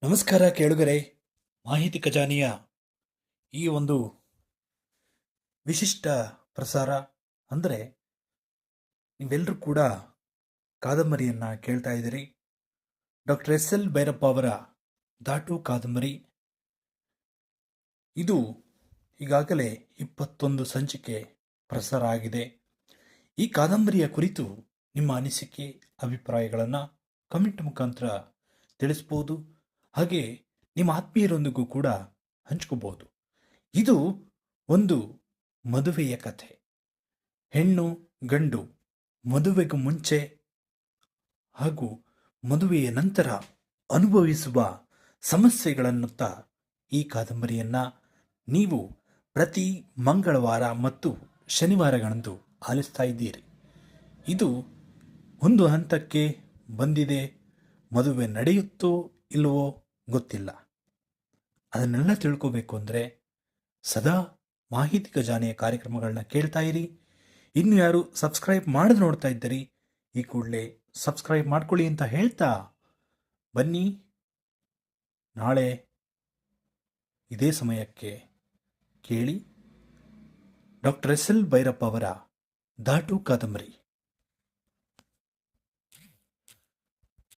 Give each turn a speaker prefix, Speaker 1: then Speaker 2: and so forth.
Speaker 1: ನಮಸ್ಕಾರ ಕೇಳುಗರೆ. ಮಾಹಿತಿ ಖಜಾನೆಯ ಈ ಒಂದು ವಿಶಿಷ್ಟ ಪ್ರಸಾರ ಅಂದರೆ ನೀವೆಲ್ಲರೂ ಕೂಡ ಕಾದಂಬರಿಯನ್ನು ಕೇಳ್ತಾ ಇದ್ದೀರಿ. Doctor SL. ಭೈರಪ್ಪ ಅವರ ದಾಟು ಕಾದಂಬರಿ. ಇದು ಈಗಾಗಲೇ 21 ಸಂಚಿಕೆ ಪ್ರಸಾರ ಆಗಿದೆ. ಈ ಕಾದಂಬರಿಯ ಕುರಿತು ನಿಮ್ಮ ಅನಿಸಿಕೆ ಅಭಿಪ್ರಾಯಗಳನ್ನು ಕಮೆಂಟ್ ಮುಖಾಂತರ ತಿಳಿಸ್ಬೋದು. ಹಾಗೆ ನಿಮ್ಮ ಆತ್ಮೀಯರೊಂದಿಗೂ ಕೂಡ ಹಂಚ್ಕೋಬಹುದು. ಇದು ಒಂದು ಮದುವೆಯ ಕಥೆ. ಹೆಣ್ಣು ಗಂಡು ಮದುವೆಗೂ ಮುಂಚೆ ಹಾಗೂ ಮದುವೆಯ ನಂತರ ಅನುಭವಿಸುವ ಸಮಸ್ಯೆಗಳನ್ನುತ್ತ ಈ ಕಾದಂಬರಿಯನ್ನು ನೀವು ಪ್ರತಿ ಮಂಗಳವಾರ ಮತ್ತು ಶನಿವಾರಗಳಂದು ಆಲಿಸ್ತಾ ಇದ್ದೀರಿ. ಇದು ಒಂದು ಹಂತಕ್ಕೆ ಬಂದಿದೆ. ಮದುವೆ ನಡೆಯುತ್ತೋ ಇಲ್ಲವೋ ಗೊತ್ತಿಲ್ಲ. ಅದನ್ನೆಲ್ಲ ತಿಳ್ಕೋಬೇಕು ಅಂದರೆ ಸದಾ ಮಾಹಿತಿ ಖಜಾನೆಯ ಕಾರ್ಯಕ್ರಮಗಳನ್ನ ಕೇಳ್ತಾ ಇರಿ. ಇನ್ನು ಯಾರು ಸಬ್ಸ್ಕ್ರೈಬ್ ಮಾಡದೆ ನೋಡ್ತಾ ಇದ್ದೀರಿ, ಈ ಕೂಡಲೇ ಸಬ್ಸ್ಕ್ರೈಬ್ ಮಾಡ್ಕೊಳ್ಳಿ ಅಂತ ಹೇಳ್ತಾ ಬನ್ನಿ, ನಾಳೆ ಇದೇ ಸಮಯಕ್ಕೆ ಕೇಳಿ ಡಾಕ್ಟರ್ ಎಸ್.ಎಲ್. ಭೈರಪ್ಪ ಅವರ ದಾಟು ಕಾದಂಬರಿ.